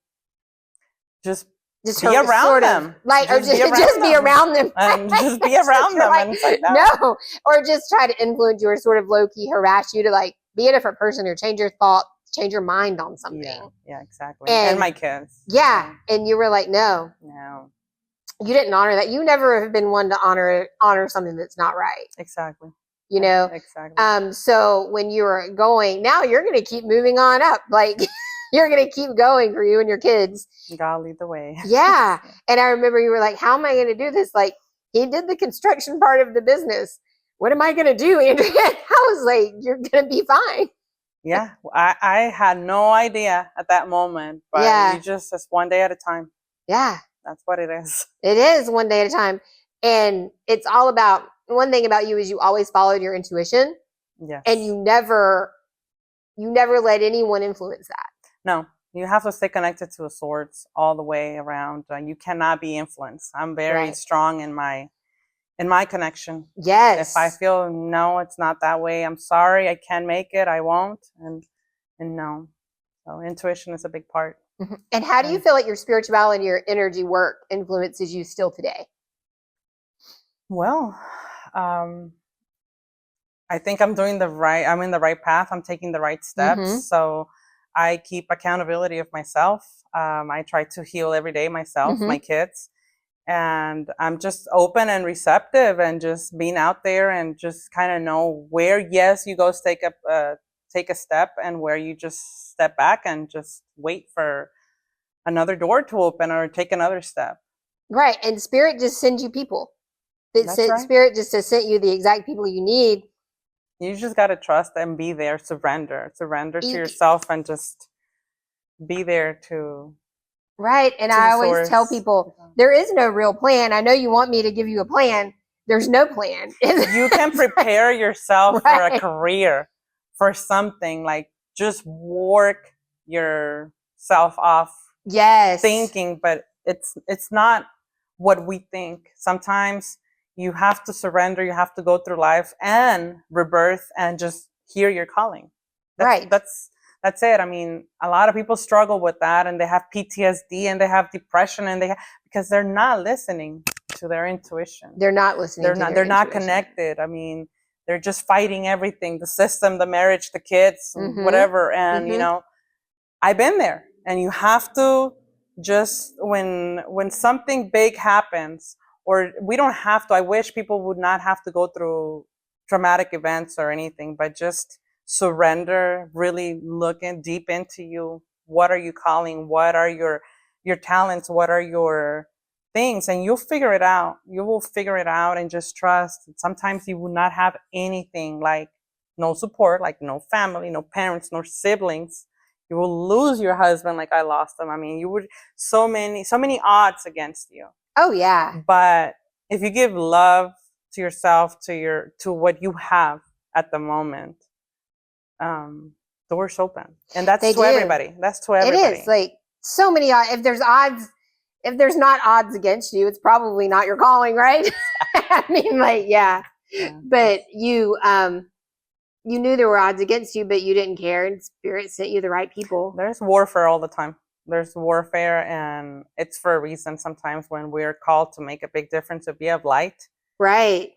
just be around them, or just be around them, and just be around them. Like, and it's like, no, or just try to influence you or sort of low key harass you to like be a different person or change your thought, change your mind on something. Yeah, exactly. And my kids. Yeah, and you were like, no, you didn't honor that. You never have been one to honor something that's not right. Exactly. Exactly. So when you were going, now you're going to keep moving on up, like. You're going to keep going for you and your kids. God lead the way. Yeah. And I remember you were like, how am I going to do this? Like, he did the construction part of the business. What am I going to do, Andrea? I was like, you're going to be fine. Yeah. I had no idea at that moment. But it's one day at a time. Yeah. That's what it is. It is one day at a time. And it's all about, one thing about you is you always followed your intuition. Yes. And you never let anyone influence that. No, you have to stay connected to a source all the way around. You cannot be influenced. I'm very strong in my connection. Yes. If I feel no, it's not that way, I'm sorry, I can't make it, I won't. And no. So intuition is a big part. Mm-hmm. And how do you feel like your spirituality, your energy work influences you still today? Well, I think I'm in the right path. I'm taking the right steps. Mm-hmm. So I keep accountability of myself. I try to heal every day myself, my kids, and I'm just open and receptive and just being out there and just kind of know where, you go take a step and where you just step back and just wait for another door to open or take another step. Right. And spirit just sends you people. Spirit just has sent you the exact people you need. You just got to trust and be there, surrender to yourself and just be there to. Right. And I always tell people, there is no real plan. I know you want me to give you a plan. There's no plan. You can prepare yourself for a career, for something, like just work yourself off. Yes. Thinking, but it's not what we think. Sometimes you have to surrender. You have to go through life and rebirth and just hear your calling. That's it. I mean, a lot of people struggle with that, and they have PTSD and they have depression, and because they're not listening to their intuition. They're not listening. They're not connected. I mean, they're just fighting everything: the system, the marriage, the kids, whatever. And I've been there, and you have to just when something big happens. Or we don't have to. I wish people would not have to go through traumatic events or anything, but just surrender, really looking deep into you. What are you calling? What are your talents? What are your things? And you'll figure it out. You will figure it out and just trust. Sometimes you will not have anything, like no support, like no family, no parents, no siblings. You will lose your husband like I lost him. I mean, you would so many odds against you. Oh yeah. But if you give love to yourself, to what you have at the moment, doors open. And that's everybody. That's to everybody. It is like so many odds. If there's not odds against you, it's probably not your calling, right? I mean, like, yeah. But you knew there were odds against you, but you didn't care, and spirit sent you the right people. There's warfare all the time. There's warfare, and it's for a reason. Sometimes when we're called to make a big difference, to be of light, right?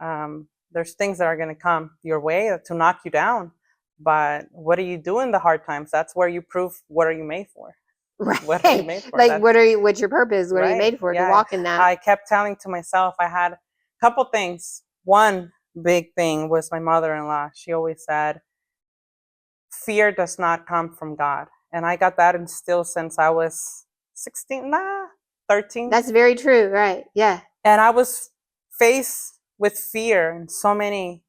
There's things that are going to come your way to knock you down. But what do you do in the hard times? That's where you prove what are you made for. Right. What are you made for? Like, what's your purpose? What are you made for? To walk in that. I kept telling to myself, I had a couple things. One big thing was my mother-in-law. She always said, fear does not come from God. And I got that instilled since I was 16. 13. That's very true. Right. Yeah. And I was faced with fear and so many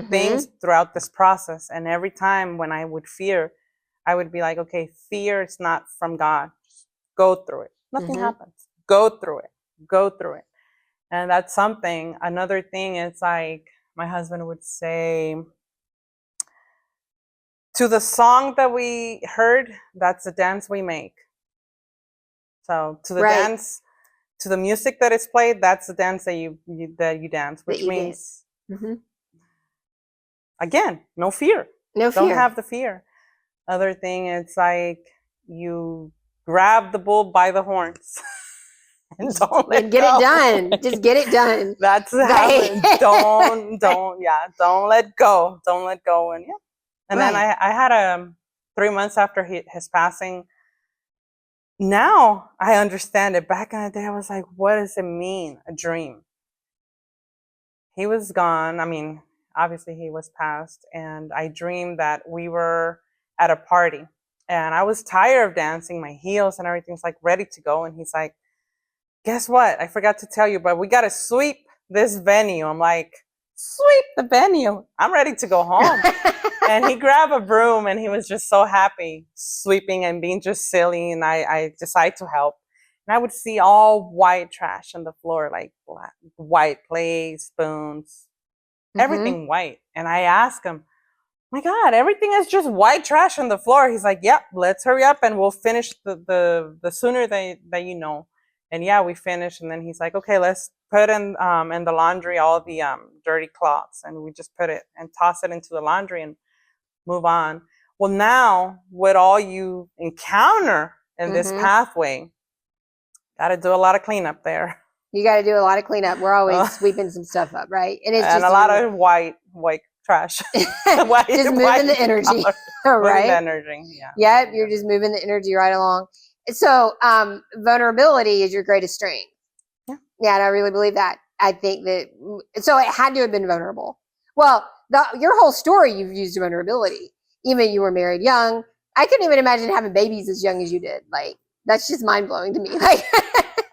things throughout this process. And every time when I would fear, I would be like, okay, fear is not from God. Just go through it. Nothing happens. Go through it. Go through it. And that's something. Another thing is like my husband would say, to the song that we heard, that's the dance we make. So to the dance, to the music that is played, that's the dance that you dance, which means, again, no fear. No fear. Don't have the fear. Other thing, it's like you grab the bull by the horns and don't let get go. it done. Just get it done. That's how it, don't let go. Don't let go. And and then I had 3 months after his passing. Now I understand it. Back in the day, I was like, what does it mean, a dream? He was gone. I mean, obviously he was passed. And I dreamed that we were at a party. And I was tired of dancing. My heels and everything's like ready to go. And he's like, guess what? I forgot to tell you, but we got to sweep this venue. I'm like, sweep the venue. I'm ready to go home. And he grabbed a broom and he was just so happy sweeping and being just silly. And I decided to help. And I would see all white trash on the floor, like black, white plates, spoons, everything white. And I asked him, my God, everything is just white trash on the floor. He's like, yep, let's hurry up and we'll finish the sooner that you know. And yeah, we finished. And then he's like, okay, let's put in the laundry all the dirty cloths. And we just put it and toss it into the laundry and move on. Well, now with all you encounter in this pathway, got to do a lot of cleanup there. You got to do a lot of cleanup. We're always sweeping some stuff up, right? And it's just a lot of white trash. Just moving the energy, right? The energy, yeah. Yep, you're just moving the energy right along. So, vulnerability is your greatest strength. Yeah, and I really believe that. I think that, so it had to have been vulnerable. Well, your whole story, you've used vulnerability. Even you were married young. I couldn't even imagine having babies as young as you did. Like, that's just mind blowing to me. Like,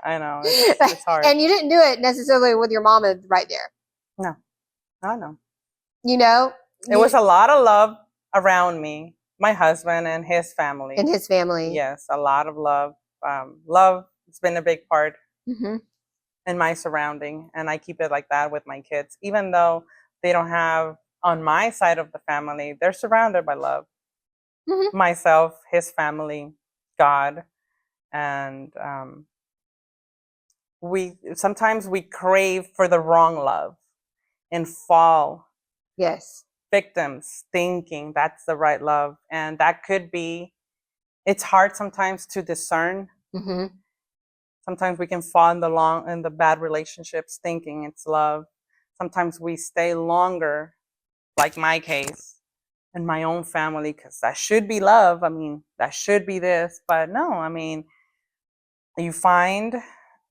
I know, it's hard. And you didn't do it necessarily with your mama right there. No, I know. You know, it was a lot of love around me, my husband and his family. And his family. Yes, a lot of love. Love has been a big part in my surrounding, and I keep it like that with my kids. Even though they don't have on my side of the family, they're surrounded by love. Myself, his family, God, and sometimes we crave for the wrong love and fall victims thinking that's the right love. And that could be, it's hard sometimes to discern. Sometimes we can fall in the bad relationships thinking it's love. Sometimes we stay longer, like my case, in my own family, because that should be love. I mean, that should be this, but no, I mean, you find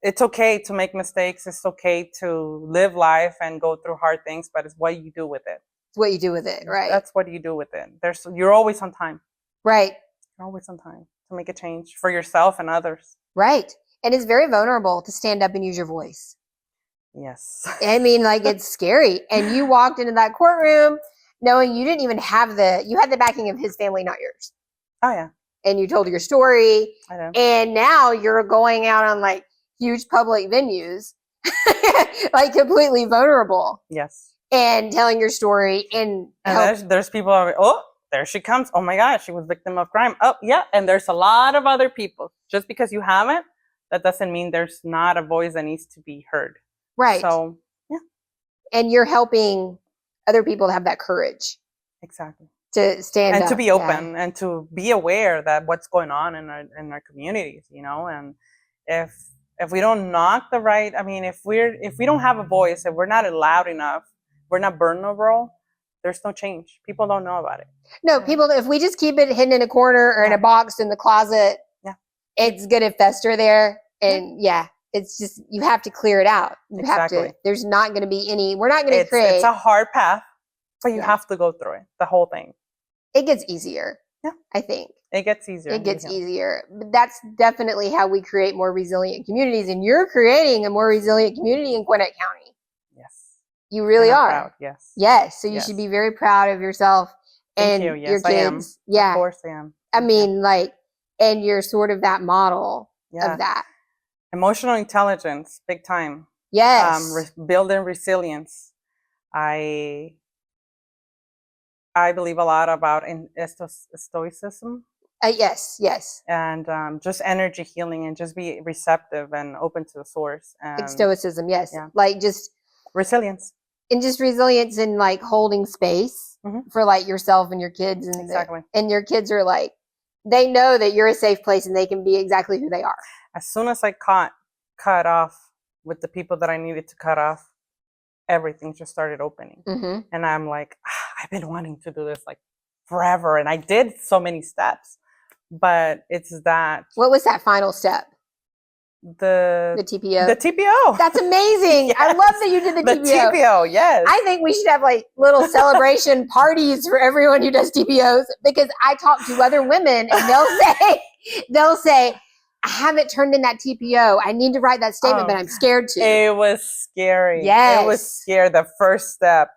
it's okay to make mistakes. It's okay to live life and go through hard things, but it's what you do with it. It's what you do with it, right? That's what you do with it. You're always on time. Right. You're always on time to make a change for yourself and others. Right. And it's very vulnerable to stand up and use your voice. Yes. I mean, like, it's scary. And you walked into that courtroom knowing you didn't even have you had the backing of his family, not yours. Oh, yeah. And you told your story. I know. And now you're going out on like huge public venues, like completely vulnerable. Yes. And telling your story. And there's people, oh, there she comes. Oh my God, she was victim of crime. Oh, yeah. And there's a lot of other people. Just because you haven't, that doesn't mean there's not a voice that needs to be heard. Right. So, yeah. And you're helping other people to have that courage. Exactly. To stand up. And to be open and to be aware that what's going on in our communities, you know, and if we don't knock the right, I mean, if we don't have a voice, if we're not loud enough, we're not vulnerable, there's no change. People don't know about it. No, people, if we just keep it hidden in a corner or in a box in the closet, it's going to fester there. And it's just, you have to clear it out. You have to, there's not going to be we're not going to create. It's a hard path, but you have to go through it, the whole thing. It gets easier. Yeah. I think. It gets easier. It gets easier. But that's definitely how we create more resilient communities. And you're creating a more resilient community in Gwinnett County. Yes. You really are. Proud. Yes. Yes. So you should be very proud of yourself and Thank you. Yes, your kids. I am. Yeah. Of course I am. I mean, like, and you're sort of that model of that. Emotional intelligence, big time. Yes. Building resilience. I believe a lot about stoicism. Yes. And just energy healing, and just be receptive and open to the source. And like stoicism, yes. Yeah. Like just resilience. And just resilience in like holding space for like yourself and your kids. And exactly. And your kids are like, they know that you're a safe place and they can be exactly who they are. As soon as I cut off with the people that I needed to cut off, everything just started opening. And I'm like, I've been wanting to do this like forever. And I did so many steps, but it's that. What was that final step? The TPO. The TPO. That's amazing. Yes. I love that you did the TPO. The TPO, yes. I think we should have like little celebration parties for everyone who does TPOs, because I talk to other women and they'll say, I haven't turned in that TPO. I need to write that statement, but I'm scared to. It was scary. Yes. It was scary, the first step.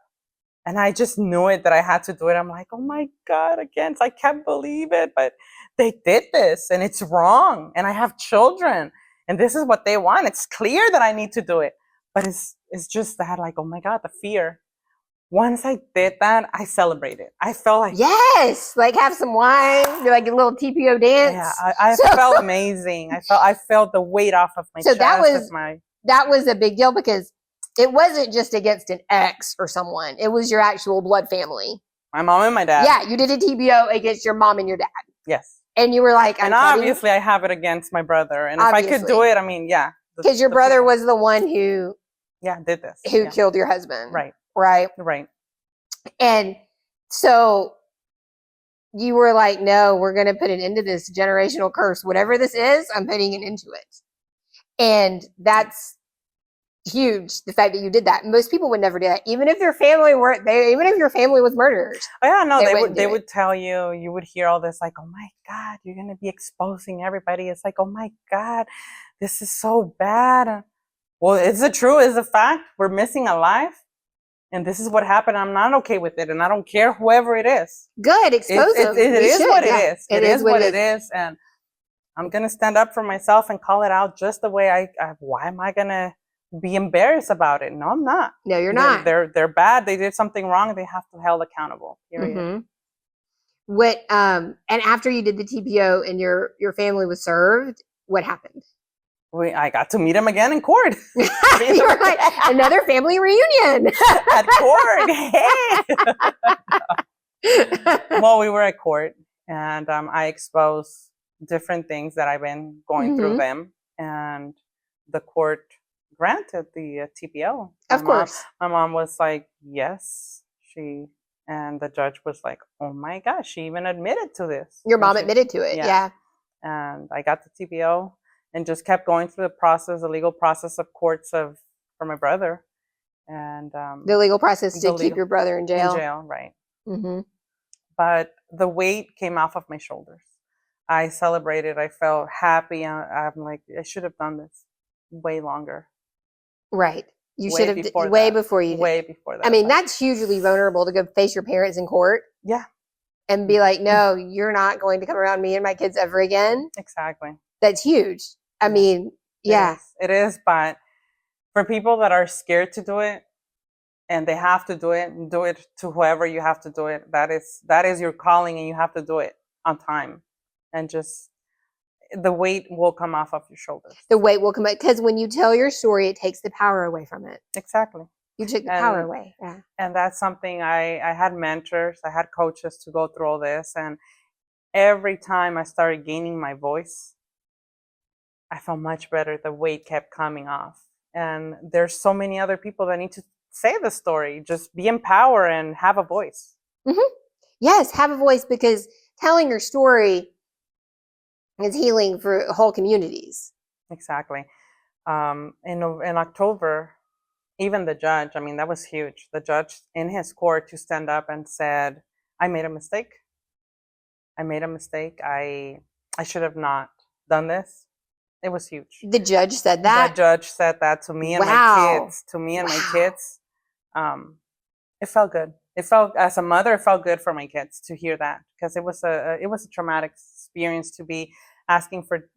And I just knew it, that I had to do it. I'm like, oh my God, again, I can't believe it. But they did this and it's wrong. And I have children and this is what they want. It's clear that I need to do it. But it's just that, like, oh my God, the fear. Once I did that, I celebrated. I felt like, yes, like have some wine, do like a little TPO dance. Yeah, I felt amazing. I felt the weight off of my chest. That was a big deal, because it wasn't just against an ex or someone. It was your actual blood family. My mom and my dad. Yeah, you did a TPO against your mom and your dad. Yes. And you were like, and obviously I have it against my brother. And obviously. If I could do it, I mean, yeah. Because your brother was the one who did this. Who killed your husband. Right. Right. And so you were like, no, we're going to put an end to this generational curse. Whatever this is, I'm putting an end to it. And that's huge, the fact that you did that. Most people would never do that, even if their family weren't there, even if your family was murdered. Oh yeah, no, they would tell you, you would hear all this like, oh my God, you're going to be exposing everybody. It's like, oh my God, this is so bad. Well, it's the truth, it's a fact. We're missing a life. And this is what happened. I'm not okay with it. And I don't care whoever it is. Good, expose them. It is what it is. It is what it is. And I'm going to stand up for myself and call it out just the way why am I going to be embarrassed about it? No, I'm not. No, you're not. They're bad. They did something wrong. They have to be held accountable. Period. And after you did the TPO and your family was served, what happened? I got to meet him again in court. You were like, another family reunion at court. Hey. Well, we were at court, and I exposed different things that I've been going through them, and the court granted the TPO. Of course. My mom was like, yes, and the judge was like, oh my gosh, she even admitted to this. Your mom admitted to it, yeah. And I got the TPO. And just kept going through the legal process of courts for my brother, and the legal process to keep your brother in jail. In jail, right? But the weight came off of my shoulders. I celebrated. I felt happy. I'm like, I should have done this way longer. Right. You should have way before you did. Way before that. I mean, that's hugely vulnerable to go face your parents in court. Yeah. And be like, no, you're not going to come around me and my kids ever again. Exactly. That's huge. I mean, yeah. It is, but for people that are scared to do it and they have to do it to whoever you have to do it. That is your calling, and you have to do it on time. And just the weight will come off of your shoulders. The weight will come, because when you tell your story, it takes the power away from it. Exactly. You took the power away. Yeah. And that's something I had mentors, I had coaches to go through all this. And every time I started gaining my voice, I felt much better. The weight kept coming off. And there's so many other people that need to say the story. Just be empowered and have a voice. Yes, have a voice, because telling your story is healing for whole communities. Exactly. In October, even the judge, I mean, that was huge. The judge in his court to stand up and said, I made a mistake. I made a mistake. I should have not done this. It was huge. The judge said that? The judge said that to me and my kids. To me and my kids. It felt good. It felt, as a mother, it felt good for my kids to hear that, because it was a traumatic experience to be asking for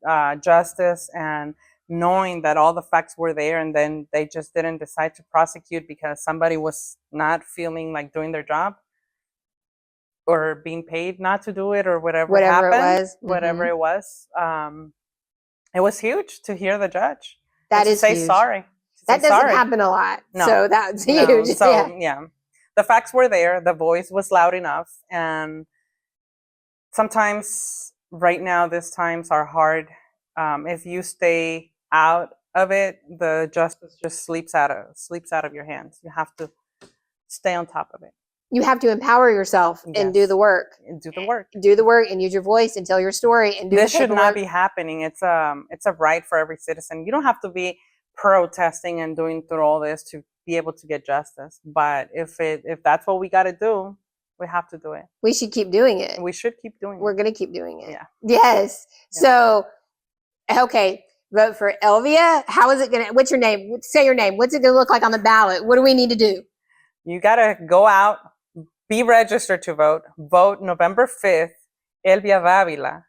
justice and knowing that all the facts were there, and then they just didn't decide to prosecute because somebody was not feeling like doing their job or being paid not to do it, or whatever happened, it was. Whatever it was. It was huge to hear the judge. That is say huge. Sorry. That doesn't happen a lot. No. So that's No. huge. So yeah, the facts were there. The voice was loud enough, and sometimes, right now, these times are hard. If you stay out of it, the justice just sleeps out of your hands. You have to stay on top of it. You have to empower yourself and do the work. Do the work. Do the work and use your voice and tell your story and do This the should not paperwork. be happening. It's a right for every citizen. You don't have to be protesting and doing through all this to be able to get justice. But if that's what we got to do, we have to do it. We should keep doing it. We should keep doing it. We're going to keep doing it. Yeah. Yes. Yeah. So, okay. Vote for Elvia. How is it going to, what's your name? Say your name. What's it going to look like on the ballot? What do we need to do? You got to go out, be registered to vote. Vote November 5th, Elvia Davila.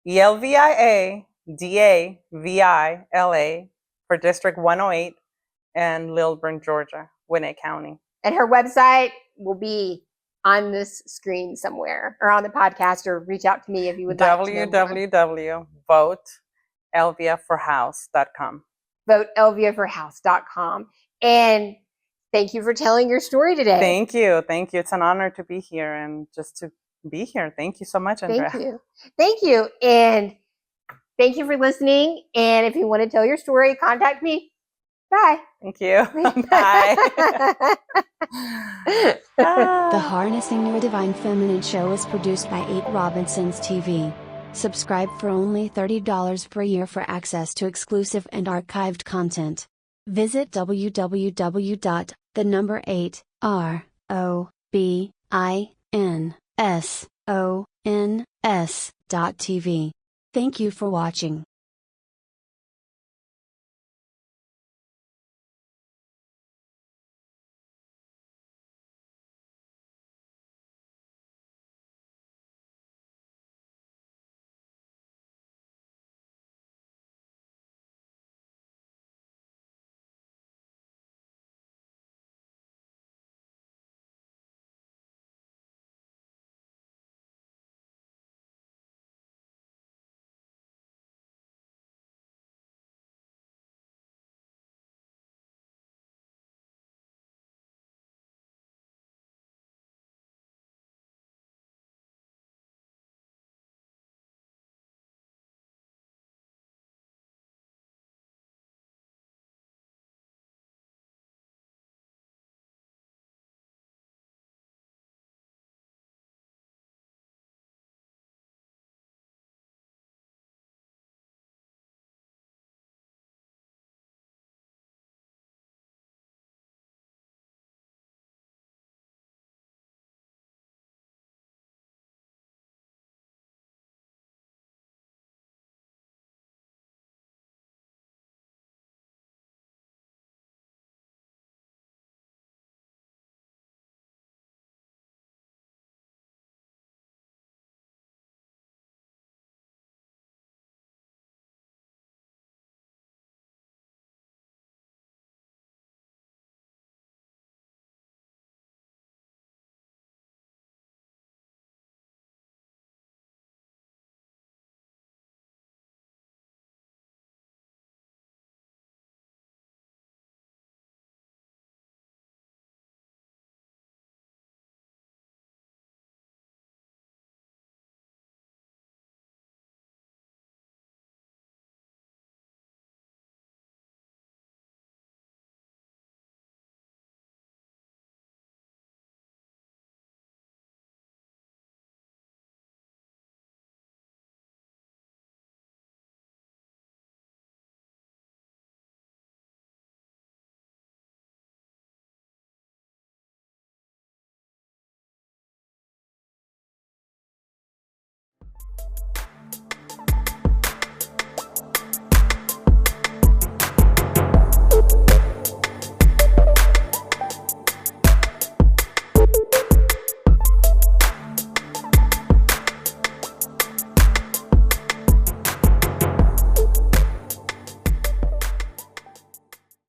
Elvia Davila for District 108 and Lilburn, Georgia, Gwinnett County. And her website will be on this screen somewhere, or on the podcast, or reach out to me if you would like to know more. www.voteelviaforhouse.com. VoteElviaForHouse.com. And thank you for telling your story today. Thank you. Thank you. It's an honor to be here and just to be here. Thank you so much, Andrea. Thank you. Thank you. And thank you for listening. And if you want to tell your story, contact me. Bye. Thank you. Bye. The Harnessing Your Divine Feminine show is produced by 8 Robinsons TV. Subscribe for only $30 per year for access to exclusive and archived content. Visit www.8ROBINSONS.tv. Thank you for watching.